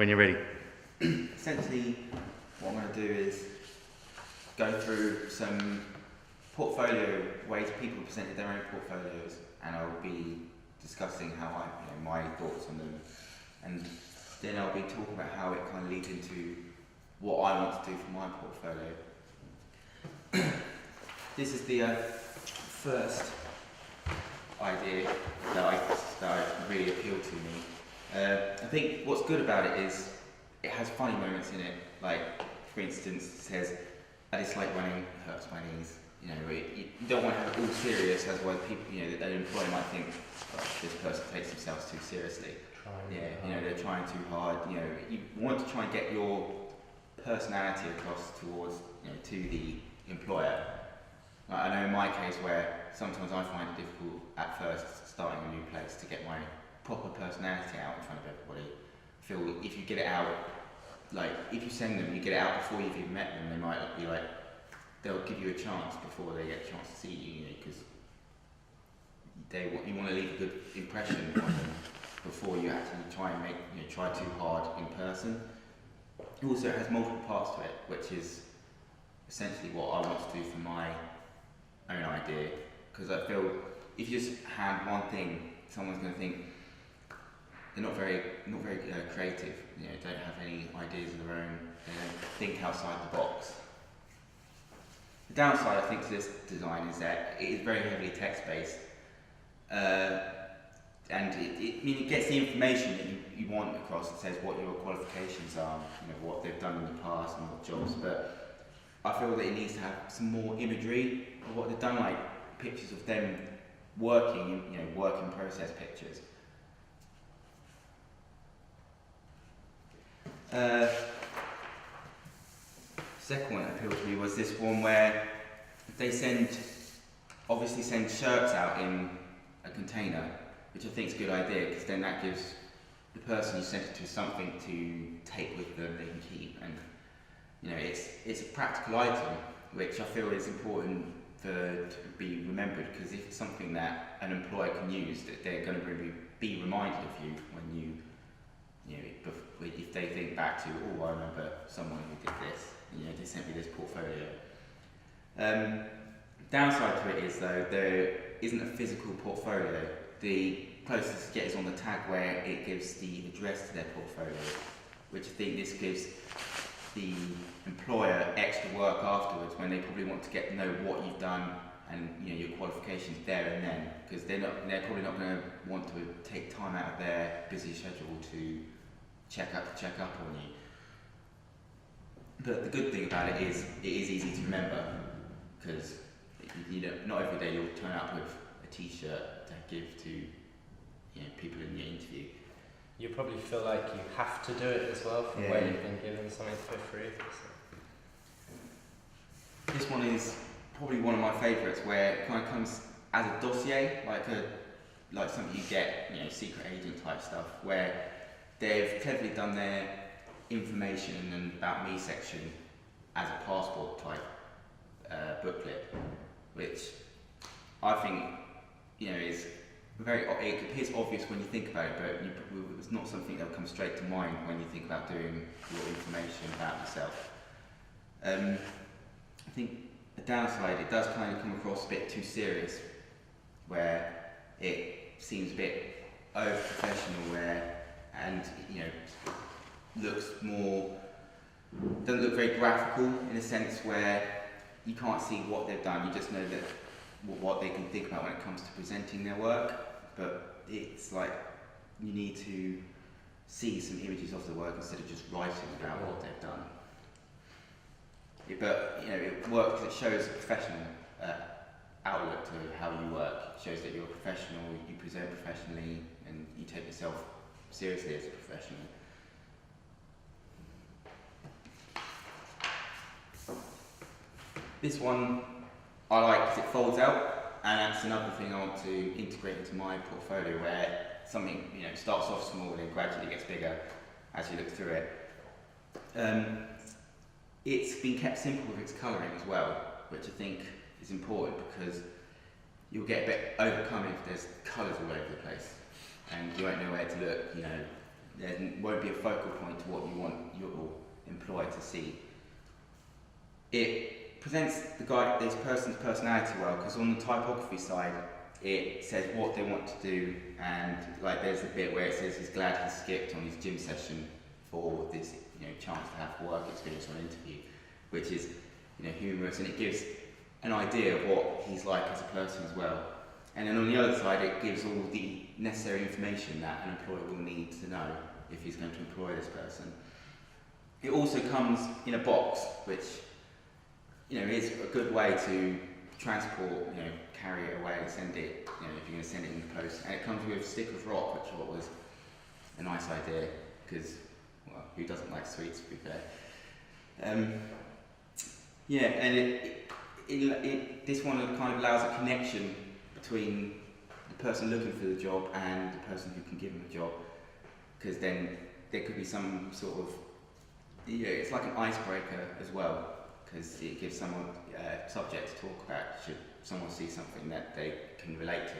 When you're ready. Essentially, what I'm going to do is go through some portfolio ways people presented their own portfolios, and I'll be discussing how my thoughts on them, and then I'll be talking about how it kind of leads into what I want to do for my portfolio. This is the first idea that really appealed to me. I think what's good about it is it has funny moments in it. Like, for instance, it says, "I dislike running, it hurts my knees." You don't want to have it all serious, otherwise people, an employer might think, oh, this person takes themselves too seriously. They're trying too hard. You want to try and get your personality across towards, to the employer. I know in my case where sometimes I find it difficult at first starting a new place to get my proper personality out in front of everybody. I feel if you get it out, like if you send them, you get it out before you've even met them, they might be like, they'll give you a chance before they get a chance to see you, because you want to leave a good impression on them before you actually try and try too hard in person. It also has multiple parts to it, which is essentially what I want to do for my own idea, because I feel if you just hand one thing, someone's going to think they're not very creative. Don't have any ideas of their own. They don't think outside the box. The downside, I think, to this design is that it is very heavily text-based, and it gets the information that you want across. It says what your qualifications are, what they've done in the past and what jobs. But I feel that it needs to have some more imagery of what they've done, like pictures of them working, work in process pictures. Second one that appealed to me was this one where they obviously send shirts out in a container, which I think is a good idea, because then that gives the person you sent it to something to take with them they can keep, and it's a practical item, which I feel is important to be remembered, because if it's something that an employer can use, that they're going to be reminded of you when if they think back to, oh, I remember someone who did this, they sent me this portfolio. Downside to it is, though, there isn't a physical portfolio. The closest you get is on the tag, where it gives the address to their portfolio, which I think this gives the employer extra work afterwards, when they probably want to get to know what you've done and your qualifications there and then, because they're probably not going to want to take time out of their busy schedule to check up on you. But the good thing about it is easy to remember, because not every day you'll turn up with a T-shirt to give to people in your interview. You probably feel like you have to do it as well, from where you've been given something for free. So. This one is probably one of my favourites, where it kind of comes as a dossier, like something you get, secret agent type stuff, where they've cleverly done their information and about me section as a passport type booklet, which I think is it appears obvious when you think about it, but it's not something that will come straight to mind when you think about doing your information about yourself. I think the downside, it does kind of come across a bit too serious, where it seems a bit over professional, and doesn't look very graphical, in a sense where you can't see what they've done. You just know that what they can think about when it comes to presenting their work, but it's like you need to see some images of the work instead of just writing about what they've done. But it works because it shows a professional outlook to how you work. It shows that you're a professional, you present professionally, and you take yourself seriously as a professional. This one I like because it folds out, and that's another thing I want to integrate into my portfolio, where something starts off small and then gradually gets bigger as you look through it. It's been kept simple with its colouring as well, which I think is important, because you'll get a bit overcome if there's colours all over the place, and you won't know where to look. there won't be a focal point to what you want your employer to see. It presents this person's personality well, because on the typography side, it says what they want to do, and like there's a bit where it says he's glad he skipped on his gym session for this, chance to have work experience on an interview, which is, humorous, and it gives an idea of what he's like as a person as well. And then on the other side, it gives all the necessary information that an employer will need to know if he's going to employ this person. It also comes in a box, which, is a good way to transport, carry it away and send it, if you're going to send it in the post. And it comes with Stickers Rock, which I thought was a nice idea, because, well, who doesn't like sweets, to be fair? And this one kind of allows a connection between the person looking for the job and the person who can give them the job, because then there could be some sort of, it's like an icebreaker as well, because it gives someone a subject to talk about should someone see something that they can relate to.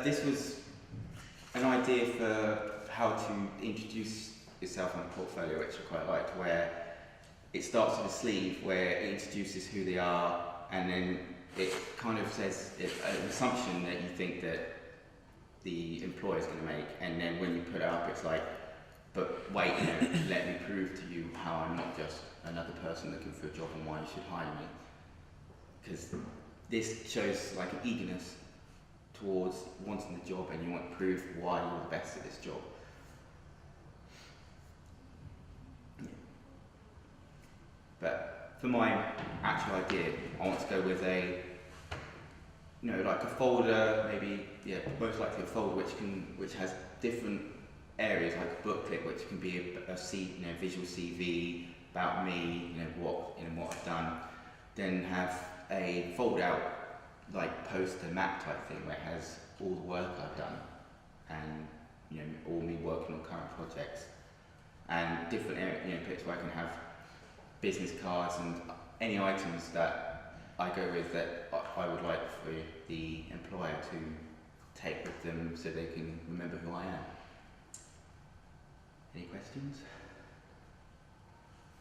This was an idea for how to introduce yourself on a portfolio, which I quite liked, where it starts with a sleeve where it introduces who they are, and then it kind of says an assumption that you think that the employer's going to make, and then when you put it up, it's like, but wait, let me prove to you how I'm not just another person looking for a job and why you should hire me. Because this shows like an eagerness towards wanting the job, and you want to prove why you're the best at this job. But for my actual idea, I want to go with a, like a folder, maybe, most likely a folder which has different areas, like a booklet, which can be a visual CV about me, what I've done. Then have a fold out, like poster map type thing, where it has all the work I've done, and all me working on current projects, and different bits where I can have business cards and any items that I go with that I would like for the employer to take with them so they can remember who I am. Any questions?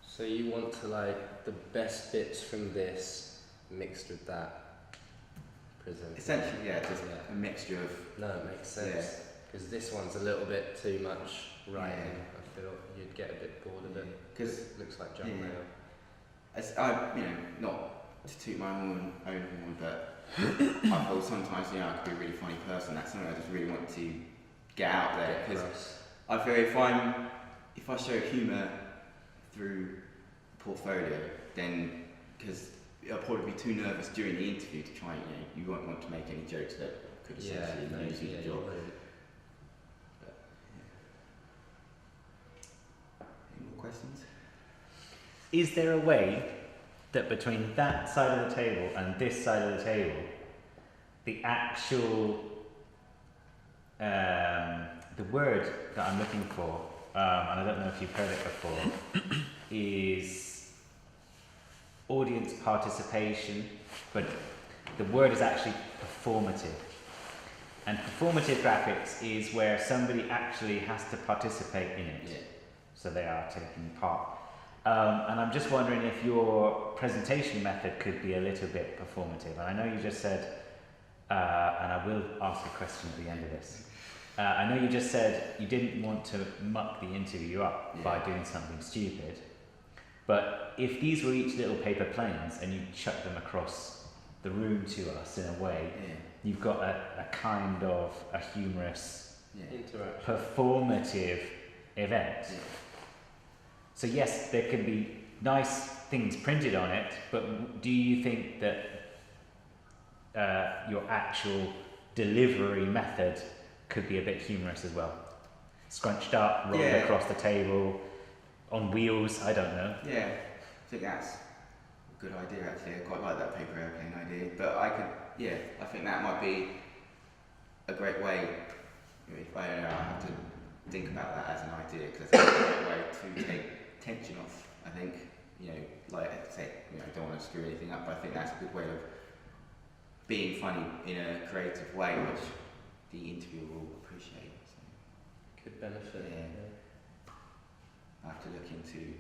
So you want to like the best bits from this mixed with that present? Essentially, just a mixture of... No, it makes sense. Because this one's a little bit too much writing. I feel you'd get a bit bored of it. Because it looks like junk mail. Not to toot my own horn, but I feel sometimes, I could be a really funny person. That's something I just really want to get out there. Because I feel if I show humour through portfolio, then, because I'll probably be too nervous during the interview to try, you won't want to make any jokes that could essentially lose you the job. But, Any more questions? Is there a way that between that side of the table and this side of the table, the actual, the word that I'm looking for, and I don't know if you've heard it before, is audience participation, but the word is actually performative. And performative graphics is where somebody actually has to participate in it. So they are taking part. And I'm just wondering if your presentation method could be a little bit performative. And I know you just said, and I will ask a question at the end of this. I know you just said you didn't want to muck the interview up by doing something stupid. But if these were each little paper planes and you chuck them across the room to us in a way, you've got a kind of a humorous, performative event. So yes, there can be nice things printed on it, but do you think that your actual delivery method could be a bit humorous as well? Scrunched up, rolled across the table, on wheels, I don't know. Yeah, I think that's a good idea actually. I quite like that paper airplane idea, but I think that might be a great way. If I have to think about that as an idea, because it's a great way to take tension off. I think, like I say, I don't want to screw anything up, but I think that's a good way of being funny in a creative way, which the interviewer will appreciate. So, Could benefit. Yeah. I have to look into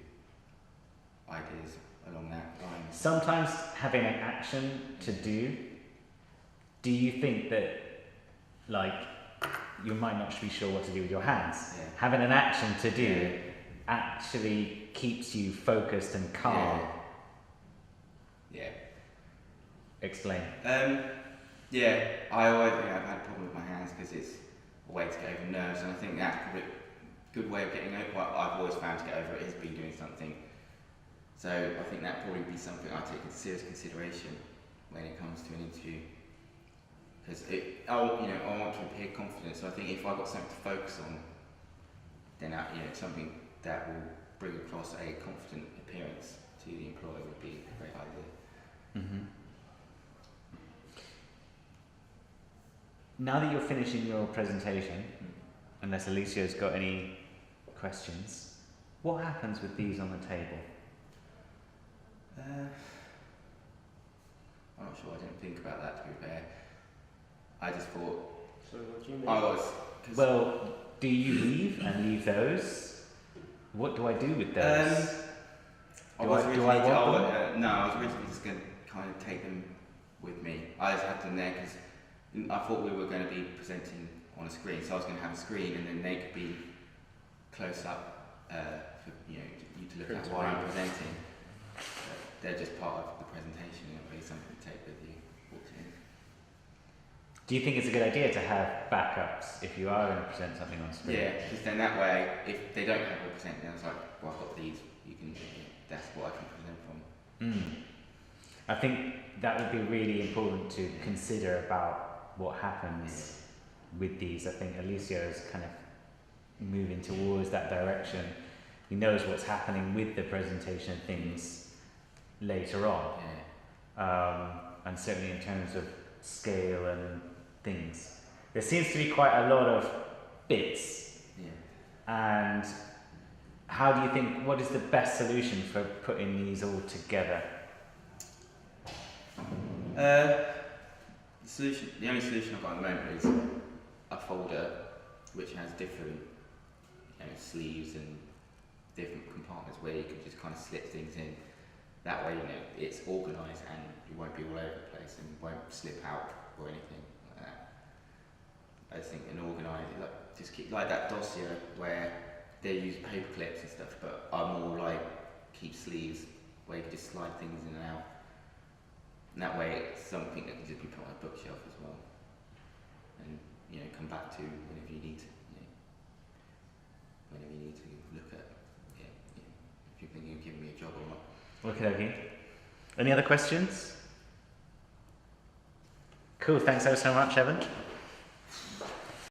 ideas along that line. Sometimes having an action to do you think that, like, you might not be sure what to do with your hands? Yeah. Having an action to do Yeah. actually keeps you focused and calm. Yeah. Explain. Yeah, I always I've had a problem with my hands because it's a way to get over nerves, and I think that's probably a good way of getting over. What I've always found to get over it is been doing something. So I think that probably be something I take into serious consideration when it comes to an interview. Because I want to appear confident. So I think if I've got something to focus on, then something that will bring across a confident appearance to the employer would be a great idea. Mm-hmm. Now that you're finishing your presentation, unless Alicio's got any questions, what happens with these on the table? I'm not sure. I didn't think about that, to be fair. I just thought So what do you mean? I was. Well, do you leave and leave those? What do I do with those? I was originally just going to kind of take them with me. I just had them there because I thought we were going to be presenting on a screen, so I was going to have a screen and then they could be close up for you to look at while I'm presenting. They're just part of the presentation. It'll be something to take with you. Do you think it's a good idea to have backups if you are going to present something on screen? Yeah, because then that way, if they don't have a present, then it's like, well, I've got these. That's what I can present from. I think that would be really important to consider about what happens with these. I think Alicio is kind of moving towards that direction. He knows what's happening with the presentation of things later on. And certainly in terms of scale and things. There seems to be quite a lot of bits. And how do you think, what is the best solution for putting these all together? The only solution I've got at the moment is a folder which has different sleeves and different compartments where you can just kind of slip things in. That way, it's organised and you won't be all over the place and won't slip out or anything like that. I just think an organised, just keep like that dossier where they use paper clips and stuff, but are more like keep sleeves where you can just slide things in and out. And that way, it's something that can just be put on a bookshelf as well, and come back to whenever you need to. Whenever you need to look at, if you think you're giving me a job or not. Okay. Any other questions? Cool, thanks so much, Evan.